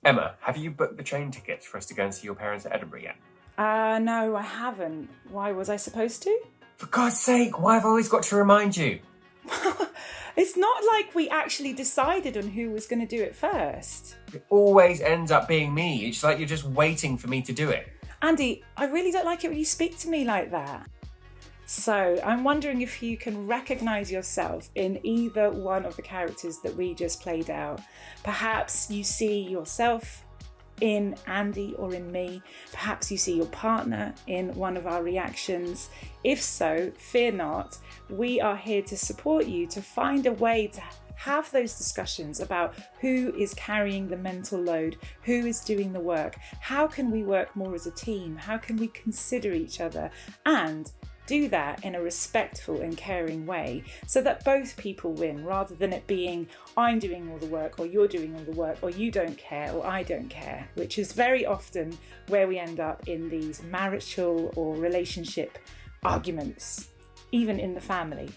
Emma, have you booked the train tickets for us to go and see your parents at Edinburgh yet? No, I haven't. Why was I supposed to? For God's sake, why have I always got to remind you? It's not like we actually decided on who was going to do it first. It always ends up being me. It's like you're just waiting for me to do it. Andy, I really don't like it when you speak to me like that. So I'm wondering if you can recognise yourself in either one of the characters that we just played out. Perhaps you see yourself in Andy or in me. Perhaps you see your partner in one of our reactions. If so, fear not. We are here to support you to find a way to have those discussions about who is carrying the mental load, who is doing the work, how can we work more as a team, how can we consider each other, and do that in a respectful and caring way so that both people win, rather than it being I'm doing all the work or you're doing all the work or you don't care or I don't care, which is very often where we end up in these marital or relationship arguments, even in the family.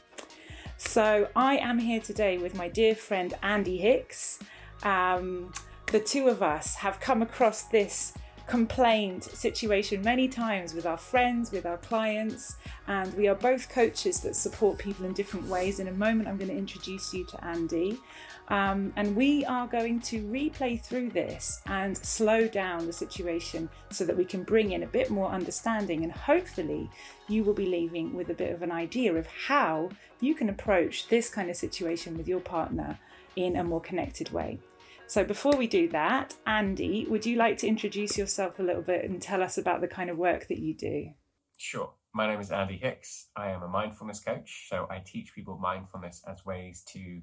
So I am here today with my dear friend Andy Hicks. The two of us have come across this complained situation many times with our friends, with our clients, and we are both coaches that support people in different ways. In a moment, I'm going to introduce you to Andy, and we are going to replay through this and slow down the situation so that we can bring in a bit more understanding, and hopefully you will be leaving with a bit of an idea of how you can approach this kind of situation with your partner in a more connected way. So before we do that, Andy, would you like to introduce yourself a little bit and tell us about the kind of work that you do? Sure. My name is Andy Hicks. I am a mindfulness coach. So I teach people mindfulness as ways to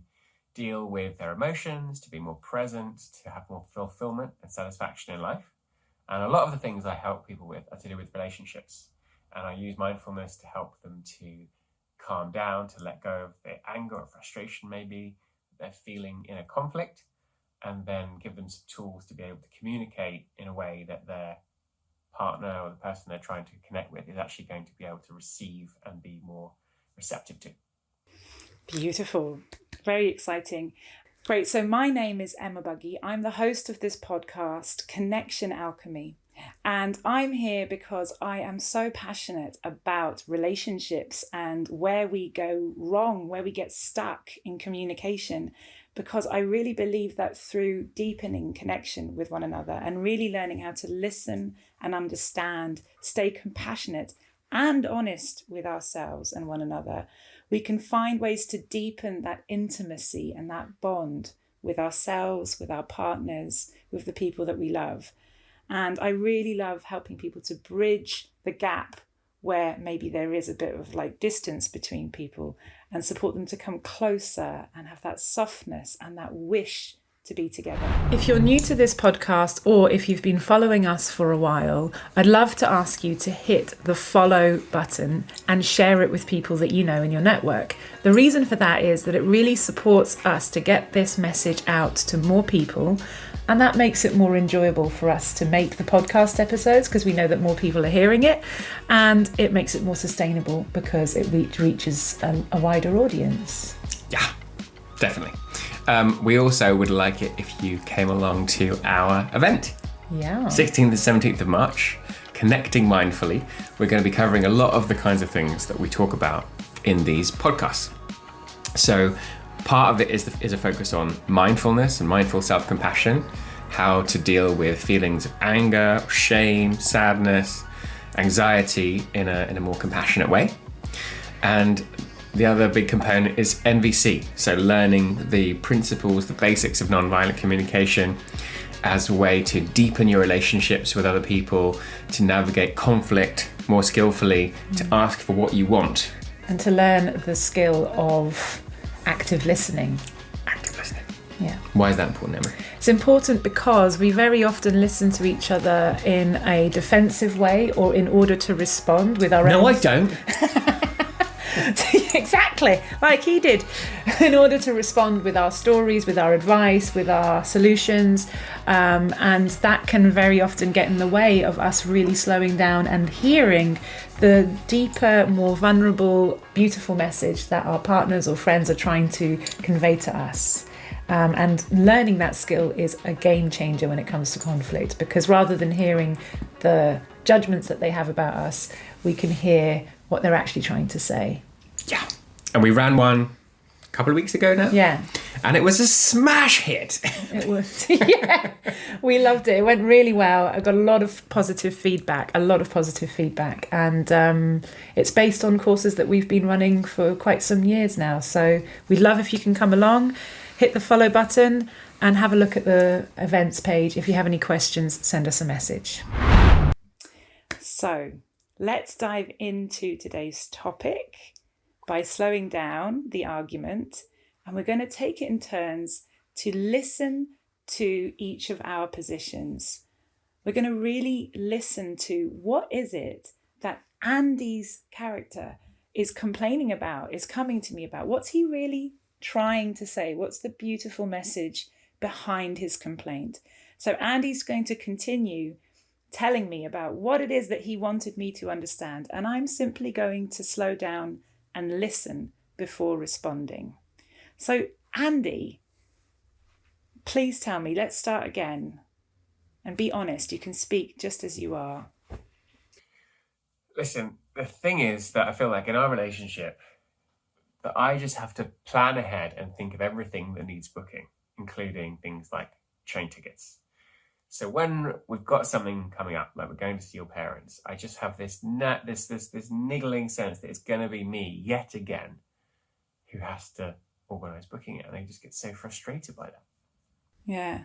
deal with their emotions, to be more present, to have more fulfillment and satisfaction in life. And a lot of the things I help people with are to do with relationships. And I use mindfulness to help them to calm down, to let go of their anger or frustration maybe, they're feeling in a conflict, and then give them some tools to be able to communicate in a way that their partner or the person they're trying to connect with is actually going to be able to receive and be more receptive to. Beautiful. Very exciting. Great. So my name is Emma Buggy. I'm the host of this podcast, Connection Alchemy. And I'm here because I am so passionate about relationships and where we go wrong, where we get stuck in communication, because I really believe that through deepening connection with one another and really learning how to listen and understand, stay compassionate and honest with ourselves and one another, we can find ways to deepen that intimacy and that bond with ourselves, with our partners, with the people that we love. And I really love helping people to bridge the gap where maybe there is a bit of like distance between people and support them to come closer and have that softness and that wish to be together. If you're new to this podcast, or if you've been following us for a while, I'd love to ask you to hit the follow button and share it with people that you know in your network. The reason for that is that it really supports us to get this message out to more people. And that makes it more enjoyable for us to make the podcast episodes because we know that more people are hearing it, and it makes it more sustainable because it reaches a wider audience. Yeah, definitely. We also would like it if you came along to our event. Yeah. 16th and 17th of March, Connecting Mindfully. We're going to be covering a lot of the kinds of things that we talk about in these podcasts. So part of it is a focus on mindfulness and mindful self-compassion, how to deal with feelings of anger, shame, sadness, anxiety in a more compassionate way. And the other big component is NVC, so learning the principles, the basics of nonviolent communication as a way to deepen your relationships with other people, to navigate conflict more skillfully, to ask for what you want. And to learn the skill of active listening. Active listening. Yeah. Why is that important, Emma? It's important because we very often listen to each other in a defensive way or in order to respond with our own... No, I don't. Exactly, like he did, in order to respond with our stories, with our advice, with our solutions, and that can very often get in the way of us really slowing down and hearing the deeper, more vulnerable, beautiful message that our partners or friends are trying to convey to us. And learning that skill is a game changer when it comes to conflict, because rather than hearing the judgments that they have about us, we can hear what they're actually trying to say. Yeah. And we ran one a couple of weeks ago now. Yeah. And it was a smash hit. It was. Yeah. We loved it. It went really well. I got a lot of positive feedback. And it's based on courses that we've been running for quite some years now. So we'd love if you can come along, hit the follow button and have a look at the events page. If you have any questions, send us a message. So let's dive into today's topic by slowing down the argument. And we're going to take it in turns to listen to each of our positions. We're going to really listen to what is it that Andy's character is complaining about, is coming to me about. What's he really trying to say? What's the beautiful message behind his complaint? So Andy's going to continue telling me about what it is that he wanted me to understand. And I'm simply going to slow down and listen before responding. So Andy, please tell me, let's start again. And be honest, you can speak just as you are. Listen, the thing is that I feel like in our relationship, that I just have to plan ahead and think of everything that needs booking, including things like train tickets. So when we've got something coming up, like we're going to see your parents, I just have this niggling sense that it's going to be me yet again who has to organise booking it, and I just get so frustrated by that. Yeah.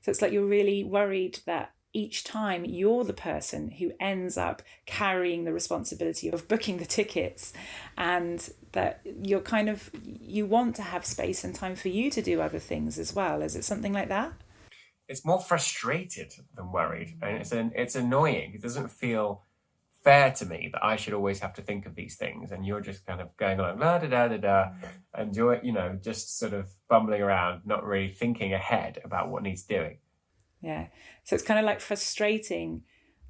So it's like you're really worried that each time you're the person who ends up carrying the responsibility of booking the tickets, and that you're you want to have space and time for you to do other things as well. Is it something like that? It's more frustrated than worried, and it's annoying. It doesn't feel fair to me that I should always have to think of these things, and you're just kind of going along la da da da da, and you're just sort of bumbling around, not really thinking ahead about what needs doing. Yeah. So it's kind of like frustrating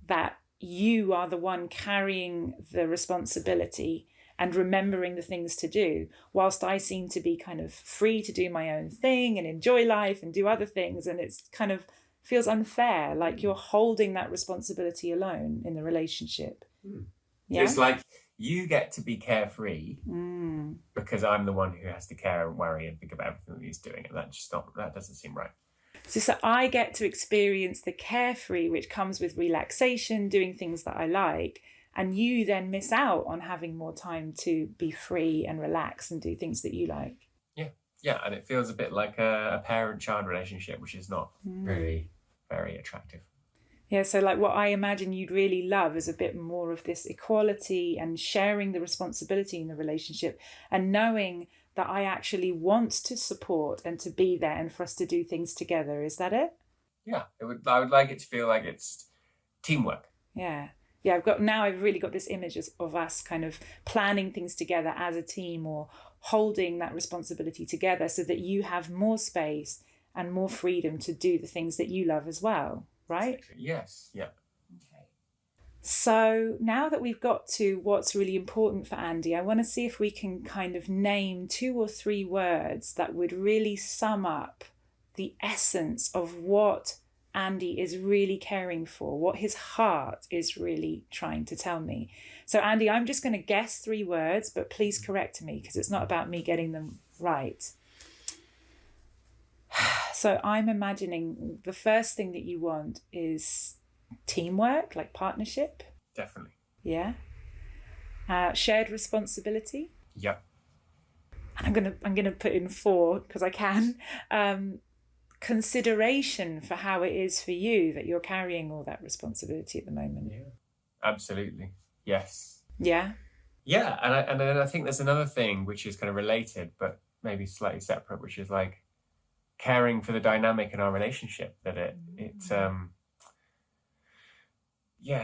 that you are the one carrying the responsibility and remembering the things to do, whilst I seem to be kind of free to do my own thing and enjoy life and do other things. And it's kind of feels unfair, like you're holding that responsibility alone in the relationship. Yeah? It's like you get to be carefree because I'm the one who has to care and worry and think about everything that he's doing. And that doesn't seem right. So I get to experience the carefree, which comes with relaxation, doing things that I like. And you then miss out on having more time to be free and relax and do things that you like. Yeah. And it feels a bit like a parent-child relationship, which is not really very attractive. Yeah, so like what I imagine you'd really love is a bit more of this equality and sharing the responsibility in the relationship, and knowing that I actually want to support and to be there and for us to do things together. Is that it? Yeah, I would like it to feel like it's teamwork. Yeah. Yeah, I've really got this image of us kind of planning things together as a team, or holding that responsibility together so that you have more space and more freedom to do the things that you love as well, right? Yes, yeah. Okay. So now that we've got to what's really important for Andy, I want to see if we can kind of name 2 or 3 words that would really sum up the essence of what Andy is really caring for, what his heart is really trying to tell me. So Andy, I'm just going to guess 3 words, but please correct me because it's not about me getting them right. So I'm imagining the first thing that you want is teamwork, like partnership. Definitely. Yeah. Shared responsibility. Yep. I'm gonna put in 4 because I can. Consideration for how it is for you that you're carrying all that responsibility at the moment. Yeah. Absolutely. Yes. Yeah. Yeah, and then I think there's another thing which is kind of related, but maybe slightly separate, which is like caring for the dynamic in our relationship. That it's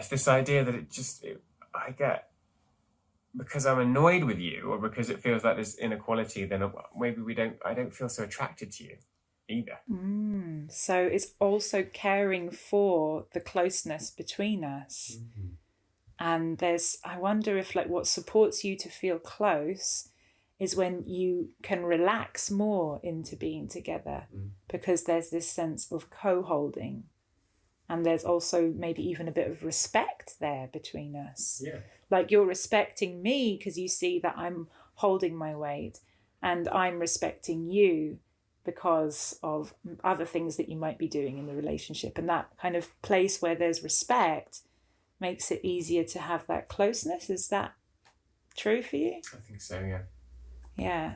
this idea that I get, because I'm annoyed with you, or because it feels like there's inequality, then maybe I don't feel so attracted to you either. So it's also caring for the closeness between us. And I wonder if like what supports you to feel close is when you can relax more into being together, because there's this sense of co-holding. And there's also maybe even a bit of respect there between us. Yeah. Like you're respecting me because you see that I'm holding my weight, and I'm respecting you because of other things that you might be doing in the relationship. And that kind of place where there's respect makes it easier to have that closeness. Is that true for you? I think so, yeah. Yeah.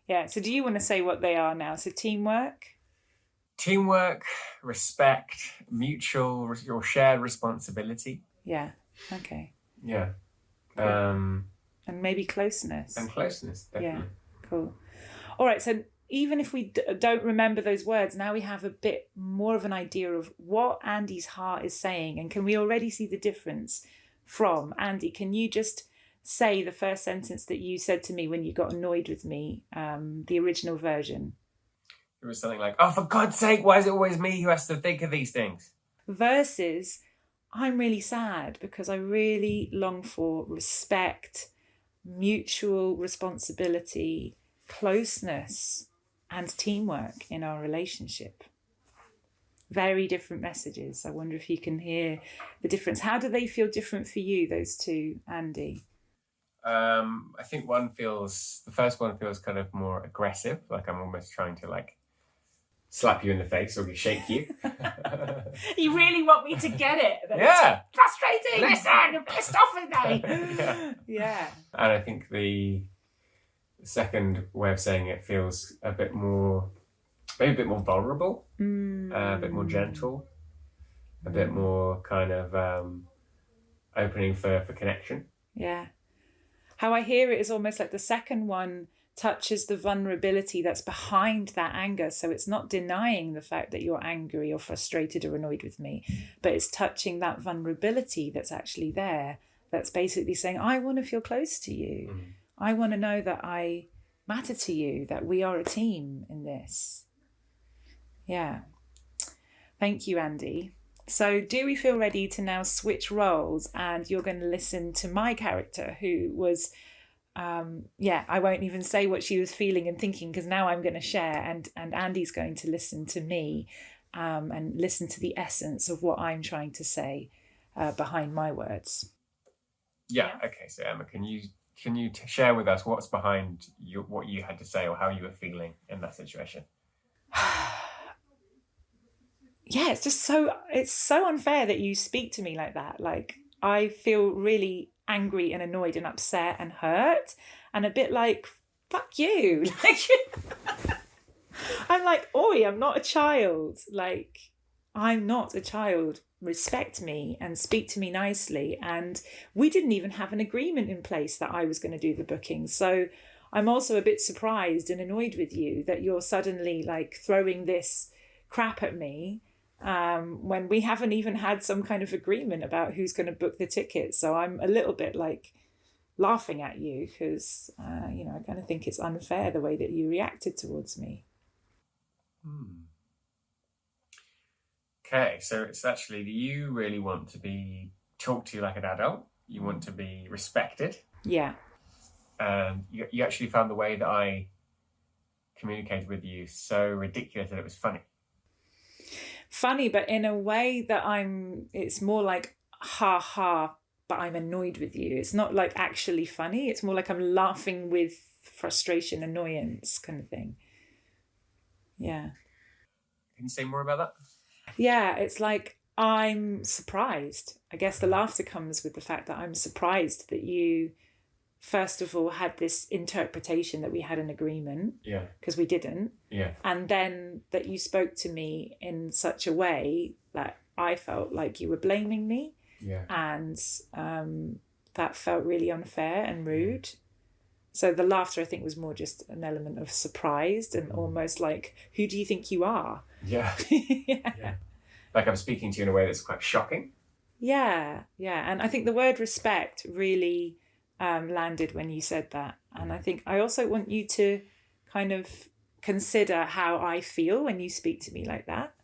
Yeah. So do you want to say what they are now? So teamwork? Teamwork, respect, mutual or shared responsibility. Yeah. Okay. Yeah. Cool. And maybe closeness. And closeness, definitely. Yeah. Cool. All right. So even if we don't remember those words, now we have a bit more of an idea of what Andy's heart is saying. And can we already see the difference from Andy? Can you just say the first sentence that you said to me when you got annoyed with me, the original version? It was something like, oh, for God's sake, why is it always me who has to think of these things? Versus, I'm really sad because I really long for respect, mutual responsibility, closeness, and teamwork in our relationship. Very different messages. I wonder if you can hear the difference. How do they feel different for you, those two, Andy? I think the first one feels kind of more aggressive, like I'm almost trying to like slap you in the face or shake you. You really want me to get it? Yeah. Frustrating. Listen, you're pissed off with me. Yeah. Yeah. And I think the second way of saying it feels maybe a bit more vulnerable, a bit more gentle, a bit more kind of opening for connection. Yeah. How I hear it is almost like the second one touches the vulnerability that's behind that anger. So it's not denying the fact that you're angry or frustrated or annoyed with me, but it's touching that vulnerability that's actually there, that's basically saying, I want to feel close to you. I want to know that I matter to you, that we are a team in this. Yeah. Thank you, Andy. So do we feel ready to now switch roles, and you're going to listen to my character who was, I won't even say what she was feeling and thinking because now I'm going to share, and Andy's going to listen to me and listen to the essence of what I'm trying to say behind my words. Yeah. Okay. So Emma, can you share with us what's behind what you had to say or how you were feeling in that situation? Yeah, it's so unfair that you speak to me like that. Like, I feel really angry and annoyed and upset and hurt and a bit like, fuck you. Like, I'm like, oi, I'm not a child. Like, I'm not a child. Respect me and speak to me nicely. And we didn't even have an agreement in place that I was going to do the booking. So I'm also a bit surprised and annoyed with you that you're suddenly like throwing this crap at me when we haven't even had some kind of agreement about who's going to book the tickets. So I'm a little bit like laughing at you because, I kind of think it's unfair the way that you reacted towards me. Okay, so it's actually you really want to be talked to like an adult. You want to be respected. Yeah. And you actually found the way that I communicated with you so ridiculous that it was funny. Funny, but in a way that it's more like ha ha, but I'm annoyed with you. It's not like actually funny. It's more like I'm laughing with frustration, annoyance kind of thing. Yeah. Can you say more about that? Yeah, it's like I'm surprised. I guess the laughter comes with the fact that I'm surprised that you, first of all, had this interpretation that we had an agreement. Yeah. Because we didn't. Yeah. And then that you spoke to me in such a way that I felt like you were blaming me. Yeah. And that felt really unfair and rude. So the laughter, I think, was more just an element of surprised and almost like, who do you think you are? Yeah. Yeah. Like I'm speaking to you in a way that's quite shocking. Yeah. Yeah. And I think the word respect really landed when you said that. And I think I also want you to kind of consider how I feel when you speak to me like that.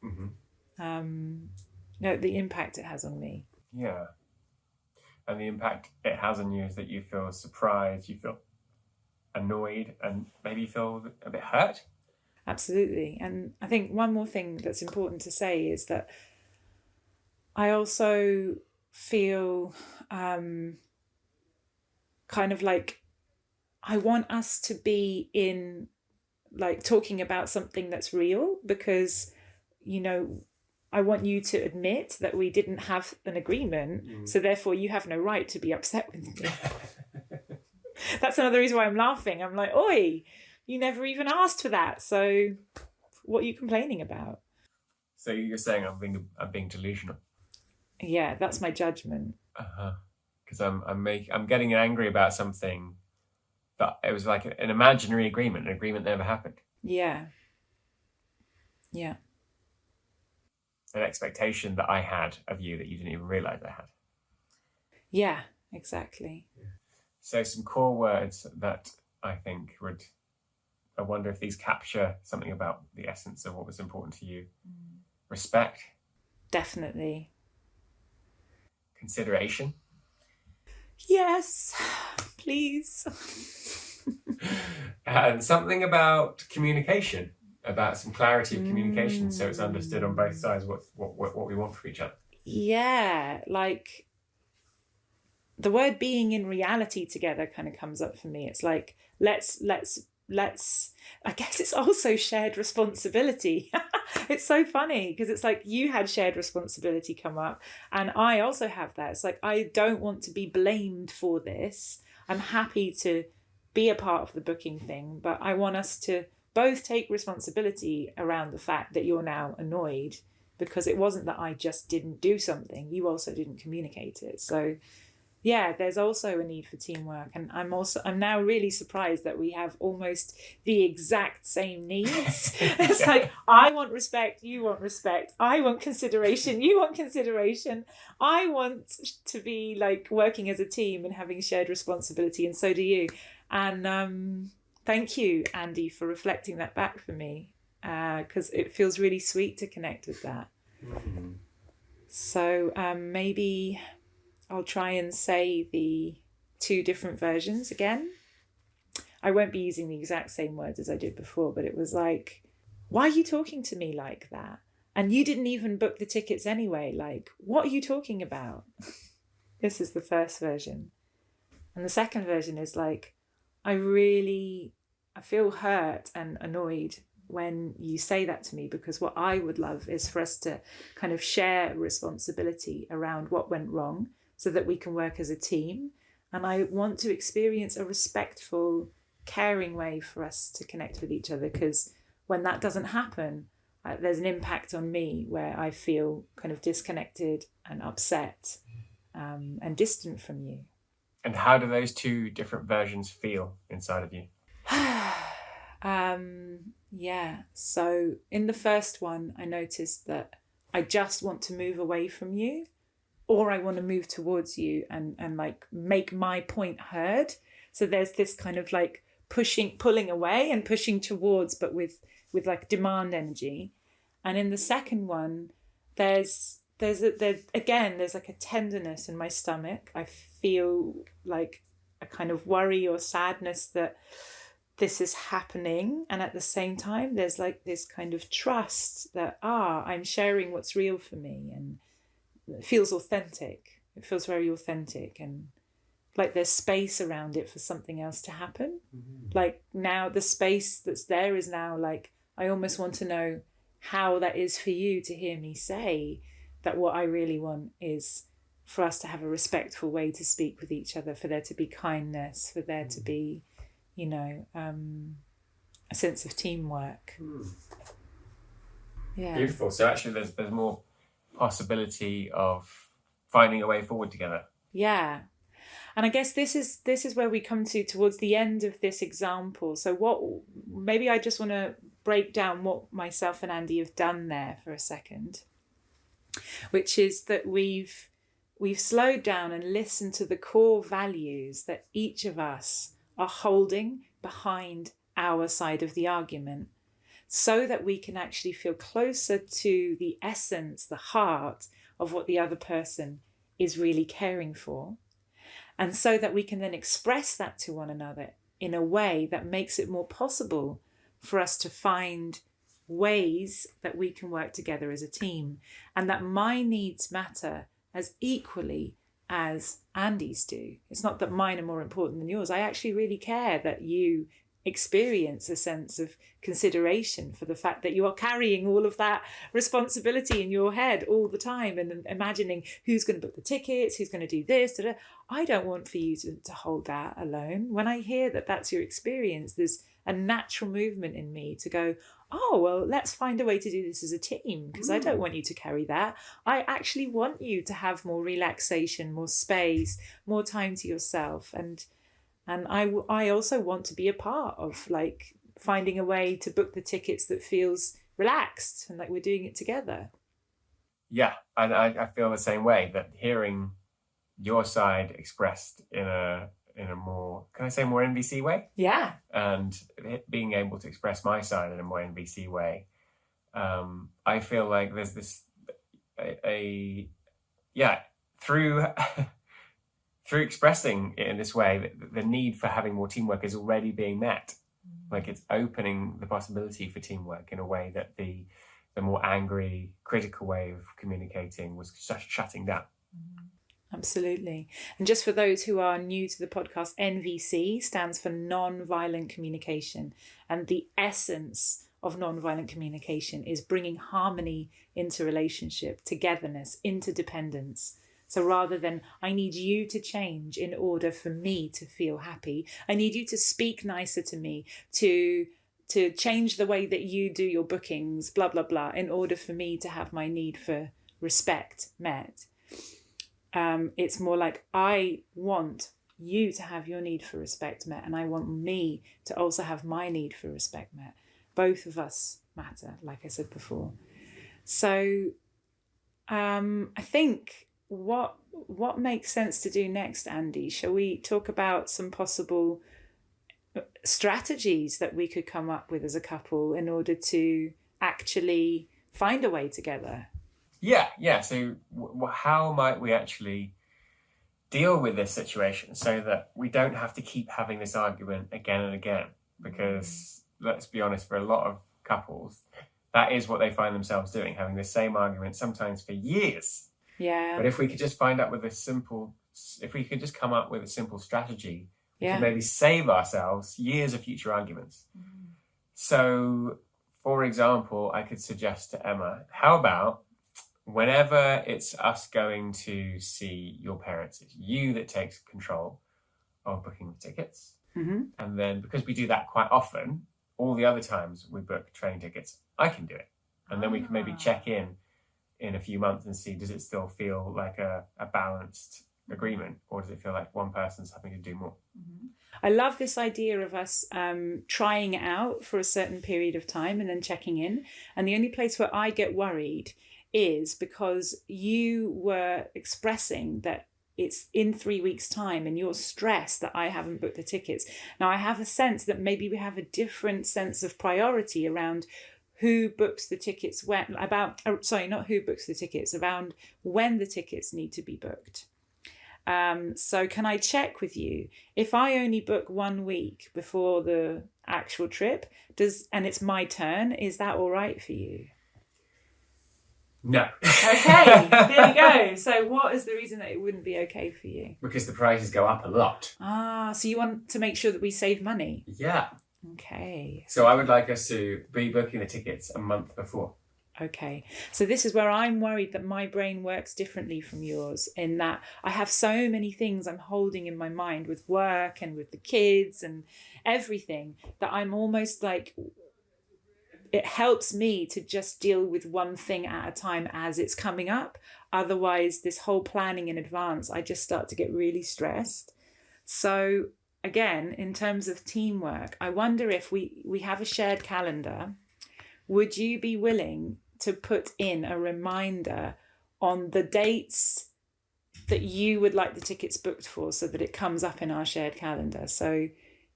The impact it has on me. And the impact it has on you is that you feel surprised, you feel annoyed and maybe feel a bit hurt. Absolutely. And I think one more thing that's important to say is that I also feel kind of like I want us to be in like talking about something that's real, because, you know, I want you to admit that we didn't have an agreement. So therefore you have no right to be upset with me. That's another reason why I'm laughing. I'm like, oi, you never even asked for that. So what are you complaining about? So you're saying I'm being delusional. Yeah, that's my judgment. Because I'm getting angry about something that it was like an imaginary agreement, an agreement that never happened. Yeah. Yeah. An expectation that I had of you that you didn't even realize I had. Yeah, exactly. So some core words that I think I wonder if these capture something about the essence of what was important to you. Respect. Definitely. Consideration. Yes, please. And something about communication, about some clarity of communication, so it's understood on both sides what we want for each other. Yeah, like the word being in reality together kind of comes up for me. It's like let's I guess it's also shared responsibility. It's so funny because it's like you had shared responsibility come up and I also have that. It's like I don't want to be blamed for this. I'm happy to be a part of the booking thing, but I want us to both take responsibility around the fact that you're now annoyed because it wasn't that I just didn't do something, you also didn't communicate it. So yeah, there's also a need for teamwork, and I'm now really surprised that we have almost the exact same needs. It's like I want respect, you want respect, I want consideration, you want consideration, I want to be like working as a team and having shared responsibility, and so do you. And thank you, Andy, for reflecting that back for me, because it feels really sweet to connect with that. So maybe I'll try and say the two different versions again. I won't be using the exact same words as I did before, but it was like, why are you talking to me like that? And you didn't even book the tickets anyway. Like, what are you talking about? This is the first version. And the second version is like, I feel hurt and annoyed when you say that to me, because what I would love is for us to kind of share responsibility around what went wrong, so that we can work as a team. And I want to experience a respectful, caring way for us to connect with each other, because when that doesn't happen, there's an impact on me where I feel kind of disconnected and upset and distant from you. And how do those two different versions feel inside of you? Yeah, so in the first one, I noticed that I just want to move away from you, or I want to move towards you and like make my point heard. So there's this kind of like pulling away and pushing towards, but with like demand energy. And in the second one, there's like a tenderness in my stomach. I feel like a kind of worry or sadness that this is happening. And at the same time, there's like this kind of trust that, I'm sharing what's real for me. And it feels authentic. It feels very authentic, and like there's space around it for something else to happen. Like now the space that's there is now like, I almost want to know how that is for you to hear me say that what I really want is for us to have a respectful way to speak with each other, for there to be kindness, for there to be, a sense of teamwork. Yeah. Beautiful. So actually there's more possibility of finding a way forward together. Yeah. And I guess this is where we come to towards the end of this example. So maybe I just want to break down what myself and Andy have done there for a second, which is that we've slowed down and listened to the core values that each of us are holding behind our side of the argument, so that we can actually feel closer to the essence, the heart of what the other person is really caring for. And so that we can then express that to one another in a way that makes it more possible for us to find ways that we can work together as a team, and that my needs matter as equally as Andy's do. It's not that mine are more important than yours. I actually really care that you experience a sense of consideration for the fact that you are carrying all of that responsibility in your head all the time and imagining who's going to book the tickets, who's going to do this. Da, da. I don't want for you to hold that alone. When I hear that that's your experience, there's a natural movement in me to go, oh, well, let's find a way to do this as a team, because I don't want you to carry that. I actually want you to have more relaxation, more space, more time to yourself. And I also want to be a part of like finding a way to book the tickets that feels relaxed and like we're doing it together. Yeah, and I feel the same way, that hearing your side expressed in a more, can I say more NVC way? Yeah. And being able to express my side in a more NVC way, I feel like there's this, through through expressing it in this way, the need for having more teamwork is already being met. Like it's opening the possibility for teamwork in a way that the more angry, critical way of communicating was shutting down. Absolutely. And just for those who are new to the podcast, NVC stands for non-violent communication. And the essence of non-violent communication is bringing harmony into relationship, togetherness, interdependence. So rather than, I need you to change in order for me to feel happy, I need you to speak nicer to me, to change the way that you do your bookings, blah, blah, blah, in order for me to have my need for respect met. It's more like, I want you to have your need for respect met, and I want me to also have my need for respect met. Both of us matter, like I said before. So I think what makes sense to do next, Andy? Shall we talk about some possible strategies that we could come up with as a couple in order to actually find a way together? Yeah. So how might we actually deal with this situation so that we don't have to keep having this argument again and again? Because let's be honest, for a lot of couples, that is what they find themselves doing, having the same argument sometimes for years. Yeah. But if we could just come up with a simple strategy, we could maybe save ourselves years of future arguments. So, for example, I could suggest to Emma, how about whenever it's us going to see your parents, it's you that takes control of booking the tickets. And then because we do that quite often, all the other times we book train tickets, I can do it. And then we can maybe check in a few months and see, does it still feel like a balanced agreement, or does it feel like one person's having to do more? I love this idea of us trying it out for a certain period of time and then checking in. And the only place where I get worried is because you were expressing that it's in 3 weeks' time and you're stressed that I haven't booked the tickets. Now, I have a sense that maybe we have a different sense of priority around who books the tickets when, not who books the tickets, around when the tickets need to be booked. So can I check with you, if I only book 1 week before the actual trip, and it's my turn, is that all right for you? No. Okay, there you go. So what is the reason that it wouldn't be okay for you? Because the prices go up a lot. So you want to make sure that we save money? Yeah. Okay. So I would like us to be booking the tickets a month before. Okay. So this is where I'm worried that my brain works differently from yours, in that I have so many things I'm holding in my mind with work and with the kids and everything, that I'm almost like, it helps me to just deal with one thing at a time as it's coming up. Otherwise, this whole planning in advance, I just start to get really stressed. So again, in terms of teamwork, I wonder if we have a shared calendar. Would you be willing to put in a reminder on the dates that you would like the tickets booked for, so that it comes up in our shared calendar? So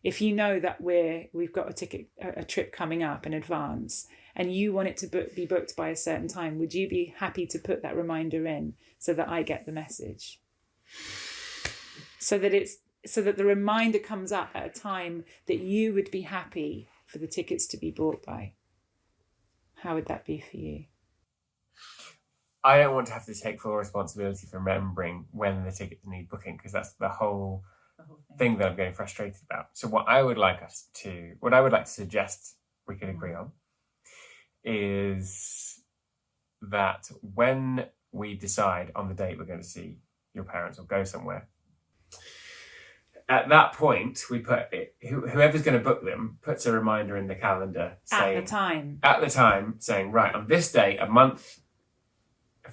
if you know that we've got a trip coming up in advance and you want it to be booked by a certain time, would you be happy to put that reminder in so that I get the message? So that it's so that the reminder comes up at a time that you would be happy for the tickets to be bought by. How would that be for you? I don't want to have to take full responsibility for remembering when the tickets need booking, because that's the whole thing that I'm getting frustrated about. So what I would like to suggest we could agree on is that when we decide on the date we're going to see your parents or go somewhere, at that point we put whoever's going to book them puts a reminder in the calendar saying, at the time saying, right, on this day, a month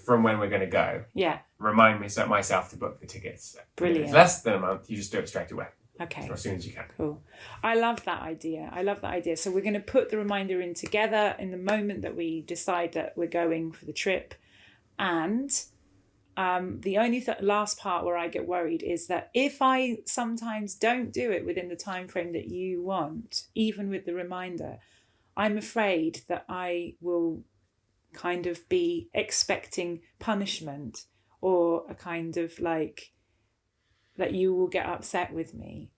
from when we're going to go, remind myself to book the tickets. Brilliant. If it's less than a month, you just do it straight away. Okay. Or as soon as you can. Cool. I love that idea. So we're going to put the reminder in together in the moment that we decide that we're going for the trip. And the only last part where I get worried is that if I sometimes don't do it within the time frame that you want, even with the reminder, I'm afraid that I will kind of be expecting punishment, or a kind of like that you will get upset with me.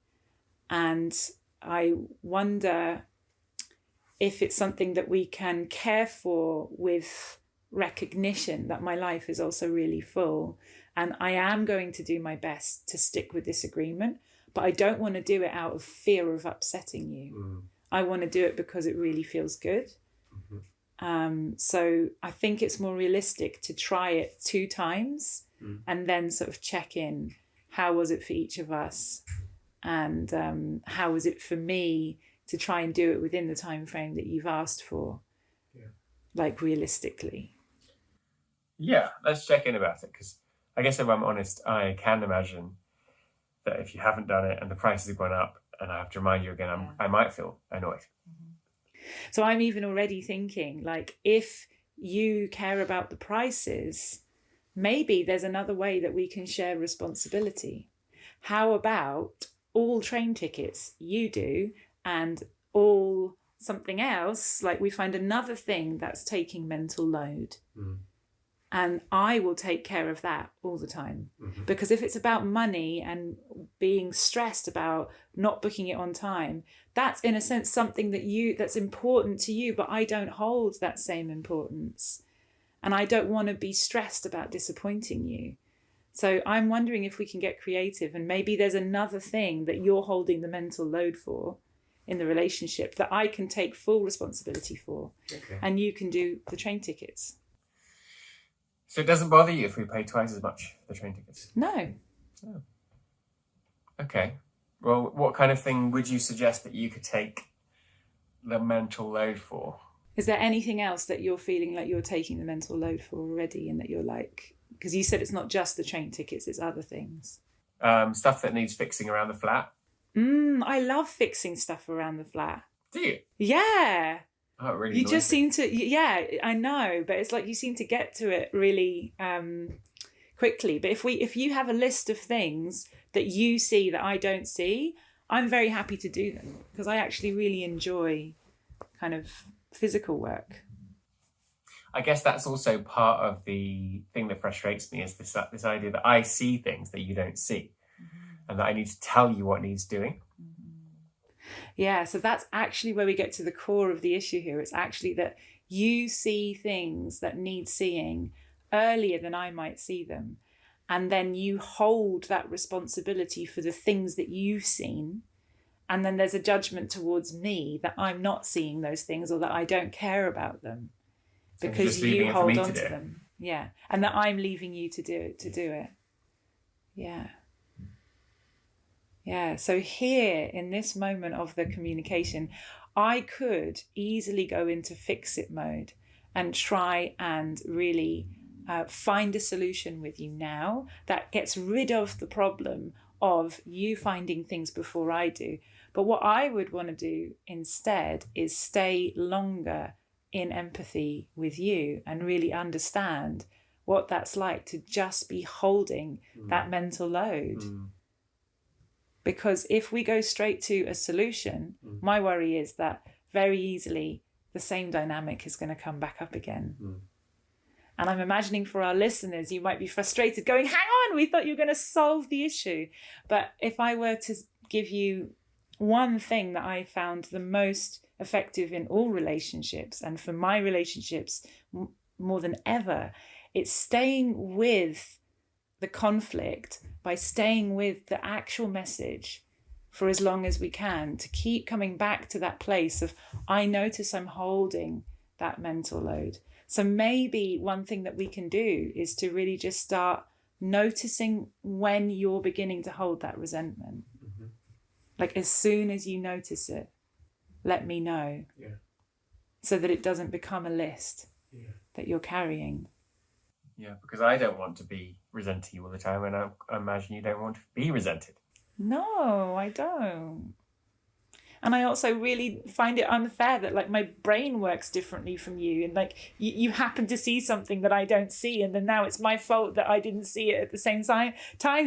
And I wonder if it's something that we can care for with recognition that my life is also really full, and I am going to do my best to stick with this agreement, but I don't want to do it out of fear of upsetting you. I want to do it because it really feels good. So I think it's more realistic to try it 2 times and then sort of check in. How was it for each of us? And how was it for me to try and do it within the time frame that you've asked for? Like realistically. Yeah, let's check in about it, because I guess if I'm honest, I can imagine that if you haven't done it and the prices have gone up and I have to remind you again, I might feel annoyed. So I'm even already thinking, like, if you care about the prices, maybe there's another way that we can share responsibility. How about all train tickets you do, and all something else, like we find another thing that's taking mental load. And I will take care of that all the time. Because if it's about money and being stressed about not booking it on time, that's in a sense something that's important to you, but I don't hold that same importance. And I don't want to be stressed about disappointing you. So I'm wondering if we can get creative, and maybe there's another thing that you're holding the mental load for in the relationship that I can take full responsibility for. And you can do the train tickets. So it doesn't bother you if we pay twice as much for the train tickets? No. Oh. Okay. Well, what kind of thing would you suggest that you could take the mental load for? Is there anything else that you're feeling like you're taking the mental load for already, and that you're like, because you said it's not just the train tickets, it's other things. Stuff that needs fixing around the flat. I love fixing stuff around the flat. Do you? Yeah. Oh, it really You annoys just me. seem to, I know, but it's like you seem to get to it really quickly. But if you have a list of things that you see that I don't see, I'm very happy to do them, because I actually really enjoy kind of physical work. I guess that's also part of the thing that frustrates me, is this idea that I see things that you don't see, and that I need to tell you what needs doing. Yeah, so that's actually where we get to the core of the issue here. It's actually that you see things that need seeing earlier than I might see them. And then you hold that responsibility for the things that you've seen. And then there's a judgment towards me that I'm not seeing those things, or that I don't care about them, because you hold on to them. Yeah. And that I'm leaving you to do it. Yeah. Yeah, so here in this moment of the communication, I could easily go into fix-it mode and try and really find a solution with you now that gets rid of the problem of you finding things before I do. But what I would want to do instead is stay longer in empathy with you and really understand what that's like to just be holding that mental load. Because if we go straight to a solution, my worry is that very easily the same dynamic is going to come back up again. And I'm imagining for our listeners, you might be frustrated going, hang on, we thought you were going to solve the issue. But if I were to give you one thing that I found the most effective in all relationships, and for my relationships more than ever, it's staying with the conflict by staying with the actual message for as long as we can, to keep coming back to that place of, I notice I'm holding that mental load. So maybe one thing that we can do is to really just start noticing when you're beginning to hold that resentment. Mm-hmm. Like as soon as you notice it, let me know. Yeah. So that it doesn't become a list that you're carrying. Yeah, because I don't want to be resenting you all the time, and I imagine you don't want to be resented. No, I don't. And I also really find it unfair that like my brain works differently from you, and like you happen to see something that I don't see, and then now it's my fault that I didn't see it at the same time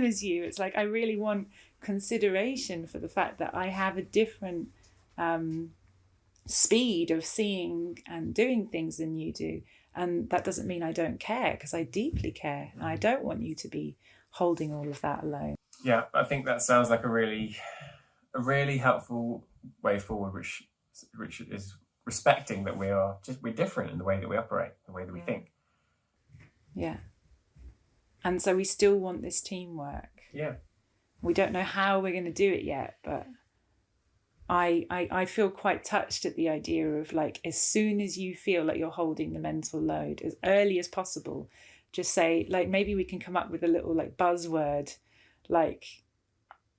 as you. It's like I really want consideration for the fact that I have a different speed of seeing and doing things than you do. And that doesn't mean I don't care, because I deeply care, and I don't want you to be holding all of that alone. Yeah, I think that sounds like a really helpful way forward, which is respecting that we're different in the way that we operate, the way that we think. Yeah. And so we still want this teamwork. Yeah. We don't know how we're going to do it yet, but I feel quite touched at the idea of like, as soon as you feel like you're holding the mental load, as early as possible, just say, like, maybe we can come up with a little like buzzword, like,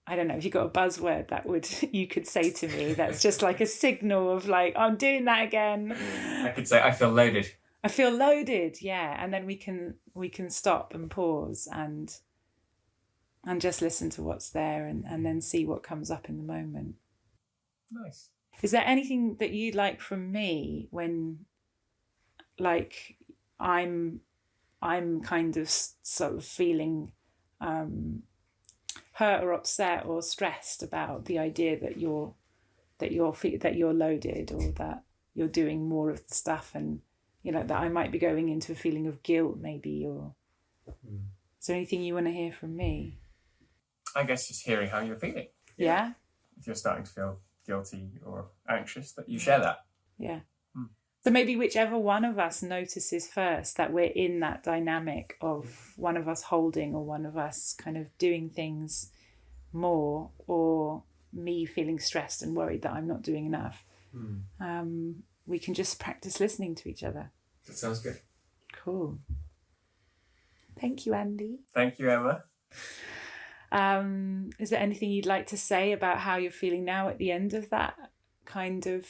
I don't know, if you've got a buzzword you could say to me, that's just like a signal of like, I'm doing that again. I could say, I feel loaded. I feel loaded, yeah. And then we can stop and pause and just listen to what's there and then see what comes up in the moment. Nice. Is there anything that you'd like from me when, like, I'm kind of sort of feeling hurt or upset or stressed about the idea that you're loaded, or that you're doing more of the stuff, and you know that I might be going into a feeling of guilt, maybe, or is there anything you want to hear from me? I guess just hearing how you're feeling. Yeah. If you're starting to feel guilty or anxious, that you share that. Yeah. So maybe whichever one of us notices first that we're in that dynamic of one of us holding or one of us kind of doing things more, or me feeling stressed and worried that I'm not doing enough, we can just practice listening to each other. That sounds good. Cool. Thank you, Andy. Thank you, Emma. Is there anything you'd like to say about how you're feeling now at the end of that kind of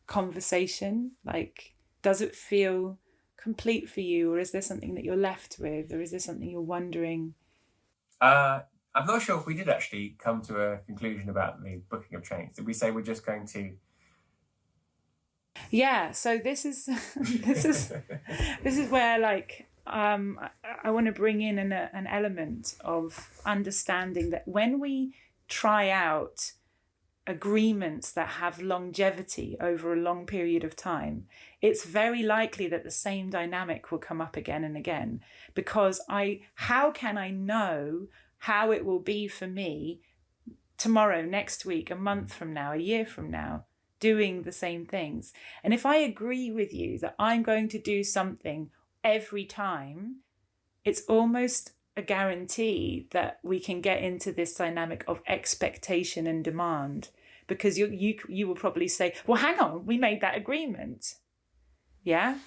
conversation? Like, does it feel complete for you, or is there something that you're left with, or is there something you're wondering? I'm not sure if we did actually come to a conclusion about the booking of trains. Did we say we're just going to? Yeah. So this is this is where like I want to bring in an element of understanding that when we try out agreements that have longevity over a long period of time, it's very likely that the same dynamic will come up again and again, because how can I know how it will be for me tomorrow, next week, a month from now, a year from now, doing the same things? And if I agree with you that I'm going to do something every time, it's almost a guarantee that we can get into this dynamic of expectation and demand, because you will probably say, well, hang on, we made that agreement. Yeah.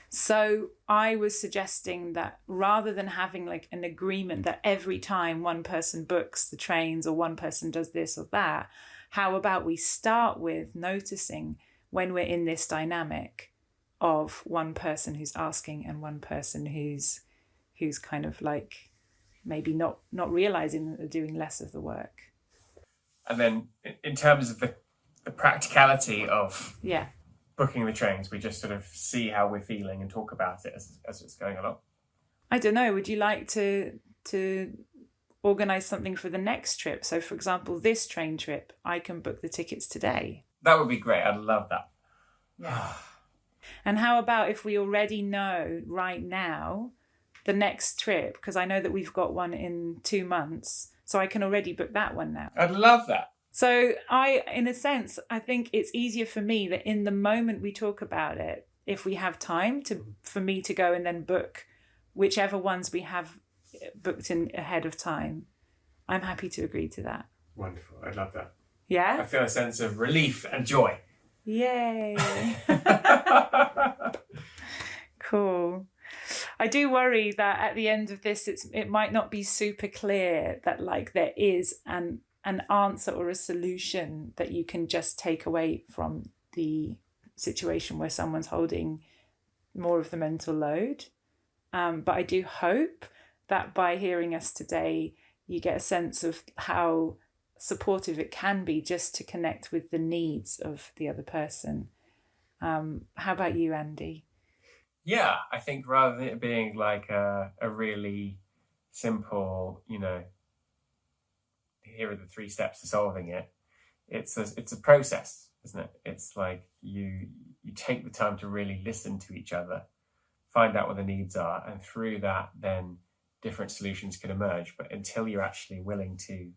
So I was suggesting that rather than having like an agreement that every time one person books the trains or one person does this or that, how about we start with noticing when we're in this dynamic of one person who's asking and one person who's kind of like maybe not realizing that they're doing less of the work. And then in terms of the practicality of booking the trains, we just sort of see how we're feeling and talk about it as it's going along. I don't know. Would you like to organise something for the next trip? So, for example, this train trip, I can book the tickets today. That would be great. I'd love that. Yeah. And how about if we already know right now the next trip? Because I know that we've got one in 2 months, so I can already book that one now. I'd love that. So in a sense, I think it's easier for me that in the moment we talk about it, if we have time for me to go and then book whichever ones we have booked in ahead of time, I'm happy to agree to that. Wonderful. I'd love that. Yeah? I feel a sense of relief and joy. Yay. Cool. I do worry that at the end of this, it might not be super clear that like there is an answer or a solution that you can just take away from the situation where someone's holding more of the mental load. But I do hope that by hearing us today, you get a sense of how supportive it can be just to connect with the needs of the other person. How about you, Andy? Yeah, I think rather than it being like a really simple, here are the 3 steps to solving it, it's a process, isn't it? It's like you take the time to really listen to each other, find out what the needs are, and through that then different solutions can emerge. But until you're actually willing to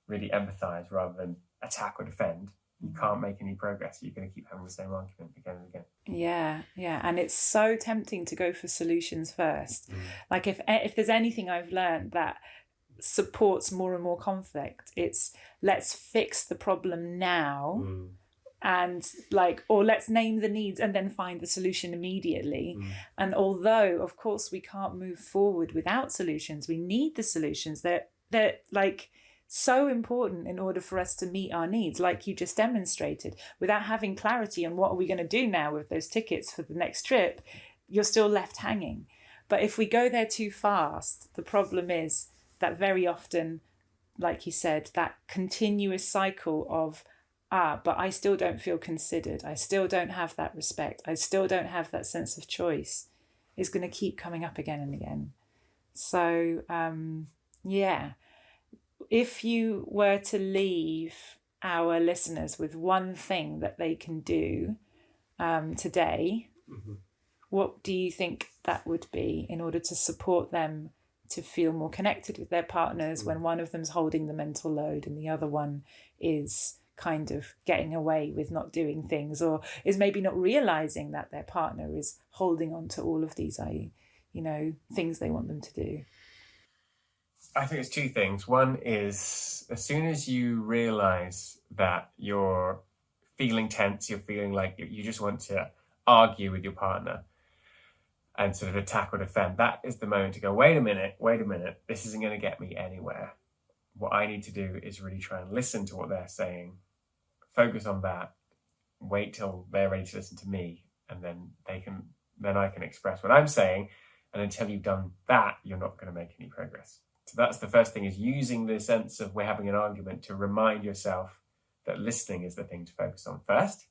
really empathize rather than attack or defend, you can't make any progress. You're going to keep having the same argument again and again. Yeah. And it's so tempting to go for solutions first. Like if there's anything I've learned that supports more and more conflict, it's let's fix the problem now. And or let's name the needs and then find the solution immediately. And although, of course, we can't move forward without solutions, we need the solutions. They're like so important in order for us to meet our needs, like you just demonstrated. Without having clarity on what are we going to do now with those tickets for the next trip, you're still left hanging. But if we go there too fast, the problem is that very often, like you said, that continuous cycle of but I still don't feel considered. I still don't have that respect. I still don't have that sense of choice is going to keep coming up again and again. So, if you were to leave our listeners with one thing that they can do today, what do you think that would be in order to support them to feel more connected with their partners when one of them's holding the mental load and the other one is kind of getting away with not doing things, or is maybe not realizing that their partner is holding on to all of these things they want them to do? I think it's 2 things. One is, as soon as you realize that you're feeling tense, you're feeling like you just want to argue with your partner and sort of attack or defend, that is the moment to go, wait a minute, this isn't going to get me anywhere. What I need to do is really try and listen to what they're saying, focus on that, wait till they're ready to listen to me, and then I can express what I'm saying. And until you've done that, you're not going to make any progress. So that's the first thing, is using the sense of we're having an argument to remind yourself that listening is the thing to focus on first.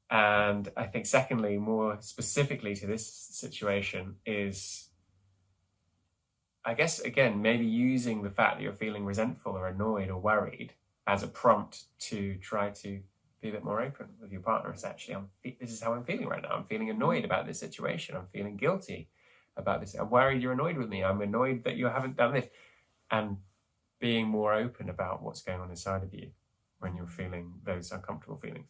And I think secondly, more specifically to this situation, is, I guess, again, maybe using the fact that you're feeling resentful or annoyed or worried as a prompt to try to be a bit more open with your partner. It's actually, this is how I'm feeling right now. I'm feeling annoyed about this situation. I'm feeling guilty about this. I'm worried you're annoyed with me. I'm annoyed that you haven't done this. And being more open about what's going on inside of you when you're feeling those uncomfortable feelings.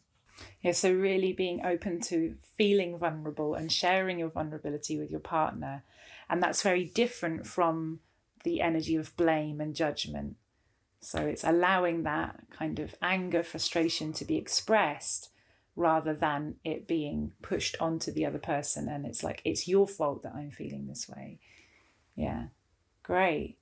Yeah, so really being open to feeling vulnerable and sharing your vulnerability with your partner. And that's very different from the energy of blame and judgment. So it's allowing that kind of anger, frustration to be expressed rather than it being pushed onto the other person. And it's like, it's your fault that I'm feeling this way. Yeah, great.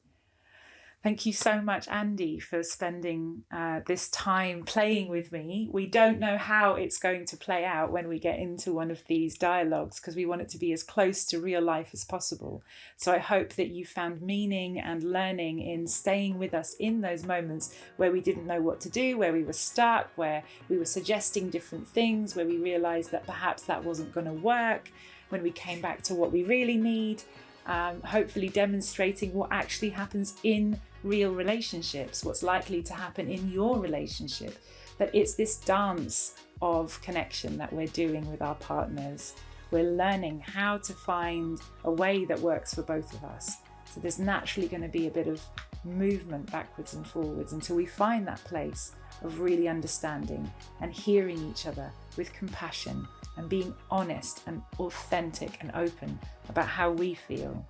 Thank you so much, Andy, for spending this time playing with me. We don't know how it's going to play out when we get into one of these dialogues, because we want it to be as close to real life as possible. So I hope that you found meaning and learning in staying with us in those moments where we didn't know what to do, where we were stuck, where we were suggesting different things, where we realised that perhaps that wasn't going to work, when we came back to what we really need. Hopefully demonstrating what actually happens in real relationships, what's likely to happen in your relationship, that it's this dance of connection that we're doing with our partners. We're learning how to find a way that works for both of us. So there's naturally going to be a bit of movement backwards and forwards until we find that place of really understanding and hearing each other with compassion and being honest and authentic and open about how we feel,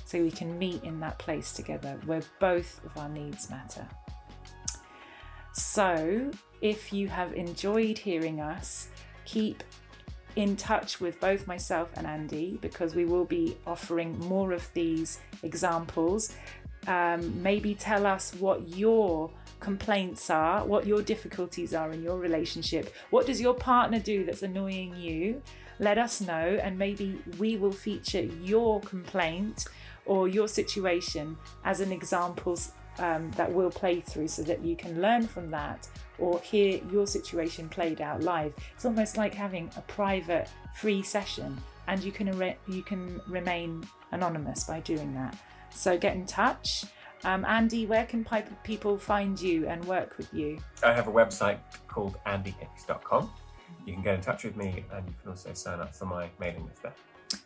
so we can meet in that place together where both of our needs matter. So if you have enjoyed hearing us, keep in touch with both myself and Andy, because we will be offering more of these examples. Maybe tell us what your complaints are, what your difficulties are in your relationship. What does your partner do that's annoying you? Let us know, and maybe we will feature your complaint or your situation as an example that we'll play through, so that you can learn from that or hear your situation played out live. It's almost like having a private free session, and you can remain anonymous by doing that. So get in touch. Andy, where can people find you and work with you? I have a website called andyhicks.com. You can get in touch with me, and you can also sign up for my mailing list there.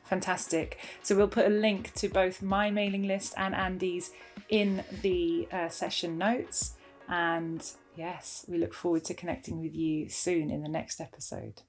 Fantastic. So we'll put a link to both my mailing list and Andy's in the session notes. And yes, we look forward to connecting with you soon in the next episode.